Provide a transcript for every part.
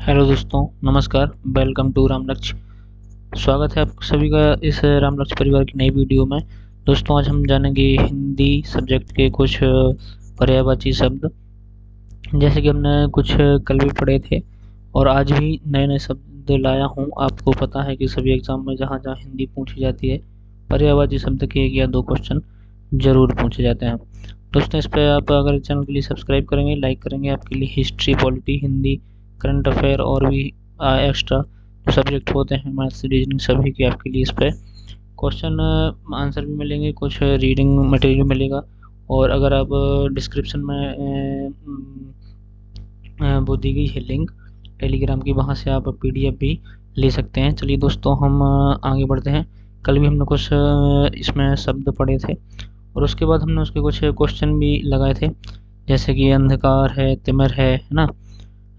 Hello दोस्तों, नमस्कार। Welcome to Ram लक्ष्य। स्वागत है आप सभी का इस राम लक्ष्य परिवार की नई वीडियो में। दोस्तों, आज हम जानेंगे हिंदी सब्जेक्ट के कुछ पर्यायवाची शब्द। जैसे कि हमने कुछ कल भी पढ़े थे और आज भी नए नए शब्द लाया हूँ। आपको पता है कि सभी एग्जाम में जहाँ जहाँ हिंदी पूछी जाती है, पर्यायवाची शब्द के 1 या 2 क्वेश्चन जरूर पूछे जाते हैं। दोस्तों, इस पर आप अगर चैनल के लिए सब्सक्राइब करेंगे, लाइक करेंगे, आपके लिए history, polity, Hindi, current affair और भी एक्स्ट्रा सब्जेक्ट होते हैं, मैथ्स, रीजनिंग, सभी के आपके लिए इस पर क्वेश्चन आंसर भी मिलेंगे, कुछ रीडिंग मटेरियल मिलेगा। और अगर आप डिस्क्रिप्शन में वो दी गई है लिंक टेलीग्राम की, वहाँ से आप पीडीएफ भी ले सकते हैं। चलिए दोस्तों, हम आगे बढ़ते हैं। कल भी हमने कुछ इसमें शब्द पढ़े थे और उसके बाद हमने उसके कुछ क्वेश्चन भी लगाए थे। जैसे कि अंधकार है, तिमिर है ना।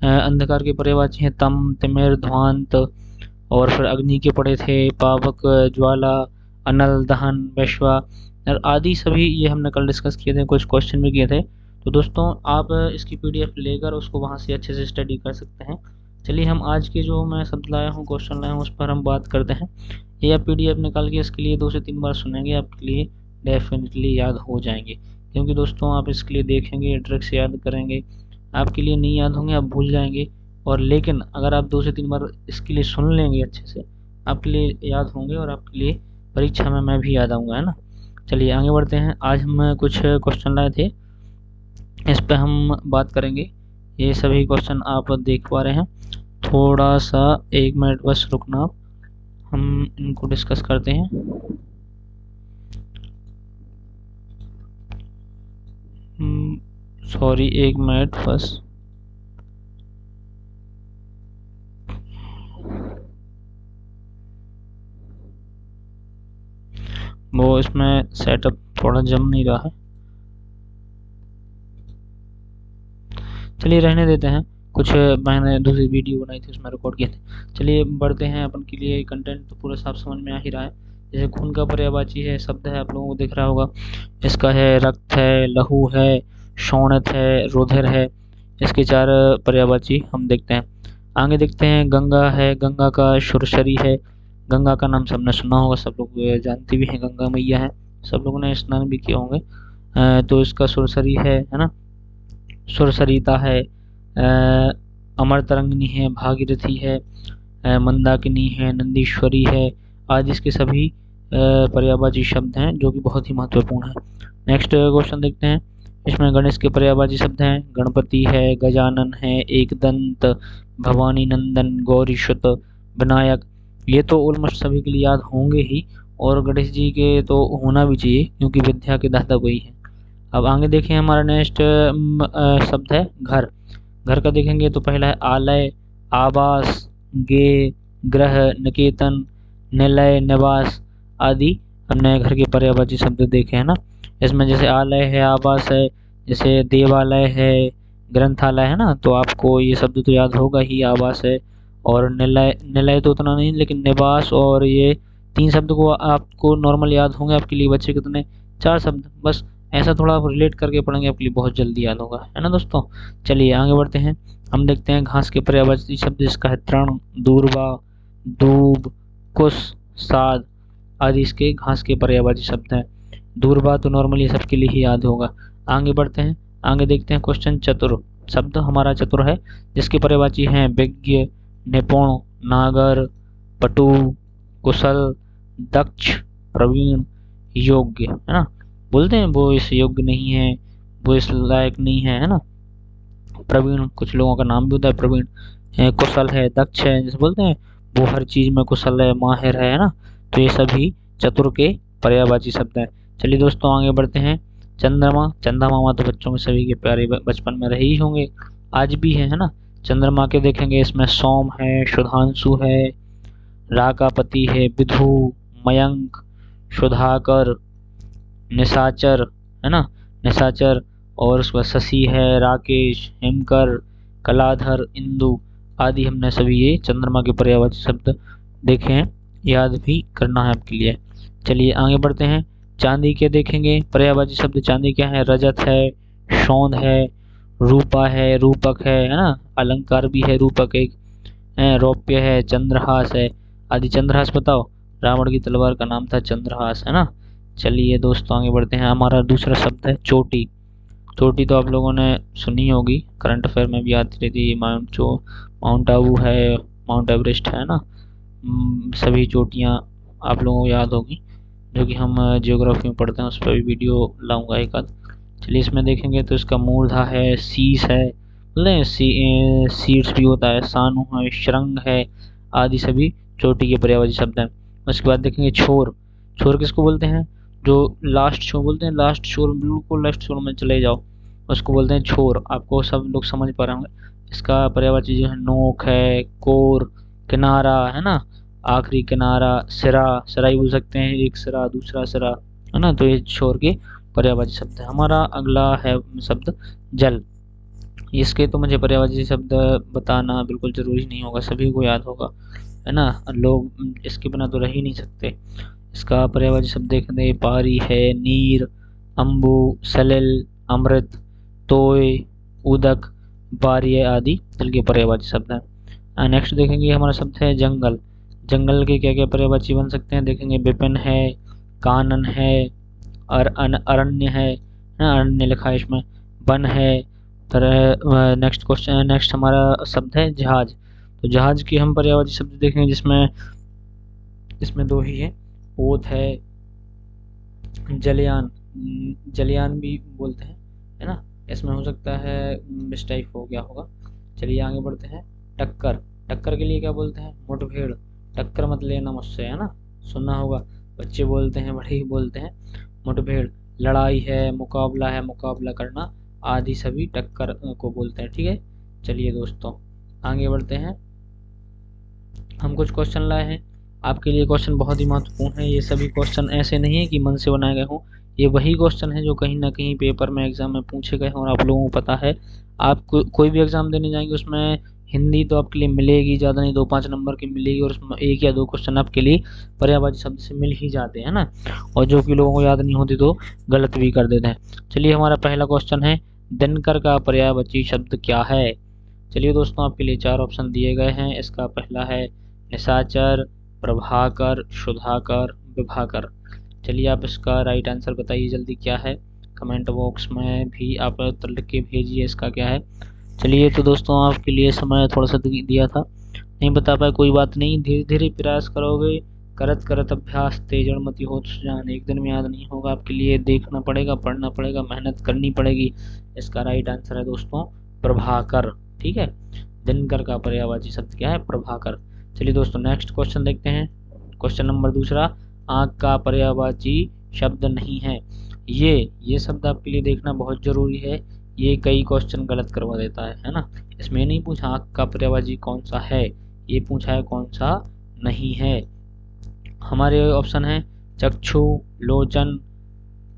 अंधकार के पर्यायवाची हैं तम, तिमिर, ध्वांत। और फिर अग्नि के पढ़े थे पावक, ज्वाला, अनल, दहन, वैश्वा आदि। सभी ये हमने कल डिस्कस किए थे, कुछ क्वेश्चन भी किए थे। तो दोस्तों, आप इसकी पीडीएफ लेकर उसको वहाँ से अच्छे से स्टडी कर सकते हैं। चलिए, हम आज के जो मैं शब्द लाया हूँ, क्वेश्चन लाया हूँ, उस पर हम बात करते हैं। ये आप पीडीएफ निकाल के इसके लिए 2 से 3 बार सुनेंगे, आपके लिए डेफिनेटली याद हो जाएंगे। क्योंकि दोस्तों, आप इसके लिए देखेंगे, ट्रिक से याद करेंगे, आपके लिए नहीं याद होंगे, आप भूल जाएंगे। और लेकिन अगर आप 2 से 3 बार इसके लिए सुन लेंगे अच्छे से, आपके लिए याद होंगे और आपके लिए परीक्षा में मैं भी याद आऊँगा, है ना। चलिए आगे बढ़ते हैं। आज हम कुछ क्वेश्चन लाए थे, इस पे हम बात करेंगे। ये सभी क्वेश्चन आप देख पा रहे हैं। थोड़ा सा 1 मिनट बस रुकना, हम इनको डिस्कस करते हैं। सॉरी, 1 मिनट बस। वो इसमें सेटअप थोड़ा जम नहीं रहा है। चलिए रहने देते हैं। कुछ मैंने दूसरी वीडियो बनाई थी, उसमें रिकॉर्ड किए थे। चलिए बढ़ते हैं। अपन के लिए कंटेंट तो पूरा साफ समझ में आ ही रहा है। जैसे खून का पर्यायवाची है शब्द है, आप लोगों को दिख रहा होगा। इसका है रक्त है, लहू है, शोणित है, रुधिर है। इसके 4 पर्यायवाची हम देखते हैं। आगे देखते हैं। गंगा है, गंगा का सुरसरी है। गंगा का नाम सबने सुना होगा, सब लोग जानते भी हैं, गंगा मैया है, सब लोगों ने स्नान भी किए होंगे। तो इसका सुरसरी है ना। सुरसरिता है, अमर तरंगिनी है, भागीरथी है, मंदाकिनी है, नंदीश्वरी है आदि। इसके सभी पर्यायवाची शब्द हैं जो कि बहुत ही महत्वपूर्ण है। नेक्स्ट क्वेश्चन देखते हैं। इसमें गणेश के पर्यायवाची शब्द हैं। गणपति है, गजानन है, एकदंत, भवानी नंदन, गौरीशुत, विनायक। ये तो ऑलमोस्ट सभी के लिए याद होंगे ही, और गणेश जी के तो होना भी चाहिए क्योंकि विद्या के दाता वही है। अब आगे देखें, हमारा नेक्स्ट शब्द है घर। घर का देखेंगे तो पहला है आलय, आवास, गे, ग्रह, निकेतन, निलय, निवास आदि। हमने घर के पर्यायवाची शब्द देखे हैं ना। इसमें जैसे आलय है, आवास है, जैसे देवालय है, ग्रंथालय है ना, तो आपको ये शब्द तो याद होगा ही, आवास है। और निलय, निलय तो उतना नहीं, लेकिन निवास और ये 3 शब्द को आपको नॉर्मल याद होंगे। आपके लिए बच्चे कितने, 4 शब्द बस। ऐसा थोड़ा आप रिलेट करके पढ़ेंगे, आपके लिए बहुत जल्दी याद होगा, है ना दोस्तों। चलिए आगे बढ़ते हैं। हम देखते हैं घास के पर्यायवाची शब्द। जिसका है तृण, दूर्वा, दूब, कुश, साद आदि। इसके घास के पर्यायवाची शब्द हैं। दूर्वा तो नॉर्मली सबके लिए ही याद होगा। आगे बढ़ते हैं। आगे देखते हैं क्वेश्चन। चतुर शब्द हमारा चतुर है, जिसके पर्यायवाची हैं विज्ञ, निपुण, नागर, पटु, कुशल, दक्ष, प्रवीण, योग्य, है ना। बोलते हैं वो इस योग्य नहीं है, वो इस लायक नहीं है ना। प्रवीण, कुछ लोगों का नाम भी होता है प्रवीण। कुशल है, दक्ष है, जैसे बोलते हैं वो हर चीज में कुशल है, माहिर है ना। तो ये सभी चतुर के पर्यायवाची शब्द हैं। चलिए दोस्तों आगे बढ़ते हैं। चंद्रमा, चंदा मामा तो बच्चों के सभी के प्यारे बचपन में रहे ही होंगे, आज भी है ना। चंद्रमा के देखेंगे, इसमें सोम है, सुधांशु है, राकापति है, विधु, मयंक, सुधाकर, निशाचर, है ना, निशाचर। और उसके बाद शशि है, राकेश, हिमकर, कलाधर, इंदु आदि। हमने सभी ये चंद्रमा के पर्यायवाची शब्द देखे हैं, याद भी करना है आपके लिए। चलिए आगे बढ़ते हैं। चांदी के देखेंगे पर्यायवाची शब्द। चांदी क्या है, रजत है, शोध है, रूपा है, रूपक है ना। अलंकार भी है रूपक एक। रौप्य है, चंद्रहास है आदि। चंद्रहास बताओ, रावण की तलवार का नाम था चंद्रहास, है ना। चलिए दोस्तों आगे बढ़ते हैं। हमारा दूसरा शब्द है चोटी। चोटी तो आप लोगों ने सुनी होगी, करंट अफेयर में भी आती रहती है। माउंट आबू है, माउंट एवरेस्ट है ना। सभी चोटियाँ आप लोगों को याद होगी, जो कि हम जियोग्राफी में पढ़ते हैं। उस पर भी वीडियो लाऊंगा एक आध। चलिए इसमें देखेंगे तो इसका मूर्धा है, शीश है, मतलब शीर्ष भी होता है, सानु है, श्रृंग है आदि सभी चोटी के पर्यायवाची शब्द हैं। उसके बाद देखेंगे छोर। छोर किसको बोलते हैं? जो लास्ट छोर बोलते हैं, लास्ट छोर, बिल्कुल लास्ट छोर में चले जाओ, उसको बोलते हैं छोर। आपको सब लोग समझ पा रहे होंगे। इसका पर्यायवाची जो है नोक है, कोर, किनारा, है ना, आखिरी किनारा, सिरा, सिरा ही बोल सकते हैं, एक सिरा दूसरा सिरा, है ना। तो ये छोर के पर्यायवाची शब्द है। हमारा अगला है शब्द जल। इसके तो मुझे पर्यायवाची शब्द बताना बिल्कुल जरूरी नहीं होगा, सभी को याद होगा, है ना। लोग इसके बिना तो रह ही नहीं सकते। इसका पर्यायवाची शब्द देखने पारी है, नीर, अम्बु, सलिल, अमृत, तोय, उदक, बार्य आदि जल के पर्यायवाची शब्द हैं। नेक्स्ट देखेंगे हमारा शब्द है जंगल। जंगल के क्या क्या पर्यायवाची बन सकते हैं देखेंगे। विपिन है, कानन है, अरण्य है, अरण्य लिखा है इसमें, वन है। तरह नेक्स्ट क्वेश्चन, नेक्स्ट हमारा शब्द है जहाज। तो जहाज की हम पर्यायवाची शब्द देखेंगे, जिसमें इसमें दो ही है, ओत है, जलयान, जलयान भी बोलते हैं, है ना। इसमें हो सकता है मिसटाइप हो गया होगा। चलिए आगे बढ़ते हैं। टक्कर। टक्कर के लिए क्या बोलते हैं? मुठभेड़। टक्कर मत लेना मुझसे, है ना, सुनना होगा, बच्चे बोलते हैं, बड़े ही बोलते हैं। मुठभेड़, लड़ाई है, मुकाबला है, मुकाबला करना आदि सभी टक्कर को बोलते हैं, ठीक है। चलिए दोस्तों आगे बढ़ते हैं। हम कुछ क्वेश्चन लाए हैं आपके लिए। क्वेश्चन बहुत ही महत्वपूर्ण है। ये सभी क्वेश्चन ऐसे नहीं है कि मन से बनाए गए हों, ये वही क्वेश्चन है जो कहीं ना कहीं पेपर में, एग्जाम में पूछे गए हैं और आप लोगों को पता है। आप कोई भी एग्जाम देने जाएंगे उसमें हिंदी तो आपके लिए मिलेगी, ज़्यादा नहीं 2-5 नंबर की मिलेगी, और उसमें 1 या 2 क्वेश्चन आपके लिए पर्यायवाची शब्द से मिल ही जाते हैं ना। और जो कि लोगों को याद नहीं होती तो गलत भी कर देते हैं। चलिए हमारा पहला क्वेश्चन है, दिनकर का पर्यायवाची शब्द क्या है? चलिए दोस्तों आपके लिए 4 ऑप्शन दिए गए हैं। इसका पहला है निशाचर, प्रभाकर, सुधाकर, विभाकर। चलिए आप इसका राइट आंसर बताइए जल्दी क्या है। कमेंट बॉक्स में भी आप उत्तर लिख के भेजिए इसका क्या है। चलिए तो दोस्तों आपके लिए समय थोड़ा सा दिया था, नहीं बता पाए कोई बात नहीं, धीरे धीरे प्रयास करोगे, करत करत अभ्यास तेजड़ मति होत सुजान। एक दिन में याद नहीं होगा, आपके लिए देखना पड़ेगा, पढ़ना पड़ेगा, मेहनत करनी पड़ेगी। इसका राइट आंसर है दोस्तों प्रभाकर, ठीक है। दिनकर का पर्यायवाची शब्द क्या है? प्रभाकर। चलिए दोस्तों नेक्स्ट क्वेश्चन देखते हैं। क्वेश्चन नंबर दूसरा, आँख का पर्यायवाची शब्द नहीं है। ये शब्द आपके लिए देखना बहुत जरूरी है। ये कई क्वेश्चन गलत करवा देता है ना। इसमें नहीं पूछा आँख का पर्यायवाची कौन सा है, ये पूछा है कौन सा नहीं है। हमारे ऑप्शन है चक्षु, लोचन,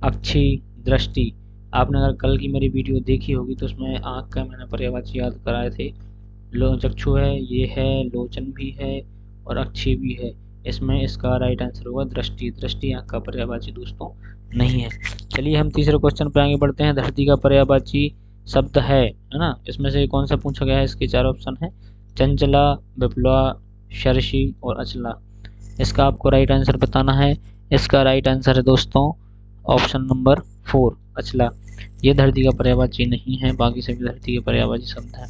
अक्षी, दृष्टि। आपने अगर कल की मेरी वीडियो देखी होगी तो उसमें आँख का मैंने पर्यायवाची याद कराए थे। चक्षु है, ये है, लोचन भी है और अक्षी भी है। इसमें इसका राइट आंसर होगा दृष्टि। दृष्टि आँख का पर्यायवाची दोस्तों नहीं है। चलिए हम तीसरे क्वेश्चन पे आगे बढ़ते हैं। धरती का पर्यायवाची शब्द है ना। इसमें से कौन सा पूछा गया है? इसके 4 ऑप्शन है, चंचला, विप्लवा, शर्षि और अचला। इसका आपको राइट आंसर बताना है। इसका राइट आंसर है दोस्तों ऑप्शन नंबर 4, अचला। ये धरती का पर्यायवाची नहीं है, बाकी सभी धरती के पर्यायवाची शब्द हैं।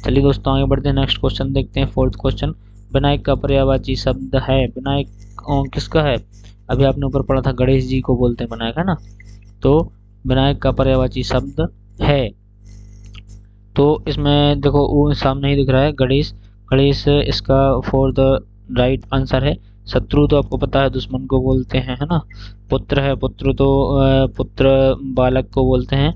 चलिए दोस्तों आगे बढ़ते हैं, नेक्स्ट क्वेश्चन देखते हैं। 4th क्वेश्चन, विनायक का पर्यायवाची शब्द है। विनायक किसका है? अभी आपने ऊपर पढ़ा था गणेश जी को बोलते हैं विनायक, है ना। तो विनायक का पर्यायवाची शब्द है, तो इसमें देखो वो सामने ही दिख रहा है गणेश। गणेश इसका 4th राइट आंसर है। शत्रु तो आपको पता है दुश्मन को बोलते हैं, है ना। पुत्र है, पुत्र तो पुत्र बालक को बोलते हैं,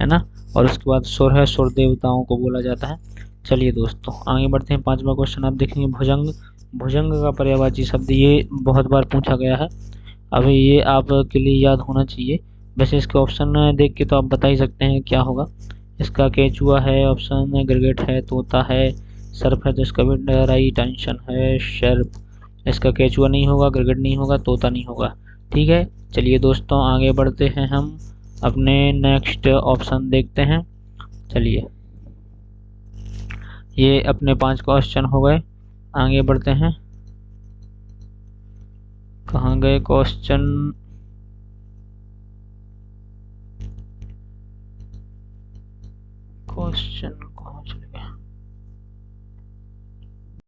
है ना। और उसके बाद सुर है, सुर देवताओं को बोला जाता है। चलिए दोस्तों आगे बढ़ते हैं। 5वां क्वेश्चन आप देखेंगे, भुजंग। भुजंग का पर्यायवाची शब्द, ये बहुत बार पूछा गया है। अभी ये आपके लिए याद होना चाहिए। वैसे इसके ऑप्शन देख के तो आप बता ही सकते हैं क्या होगा। इसका केचुआ है, ऑप्शन है गिरगिट है, तोता है, सर्प है, तो इसका भी राइट आंसर है सर्प। इसका केचुआ नहीं होगा, गिरगिट नहीं होगा, तोता नहीं होगा, ठीक है। चलिए दोस्तों आगे बढ़ते हैं, हम अपने नेक्स्ट ऑप्शन देखते हैं। चलिए ये अपने 5 क्वेश्चन हो गए। आगे बढ़ते हैं। कहाँ गए क्वेश्चन? क्वेश्चन कहाँ चले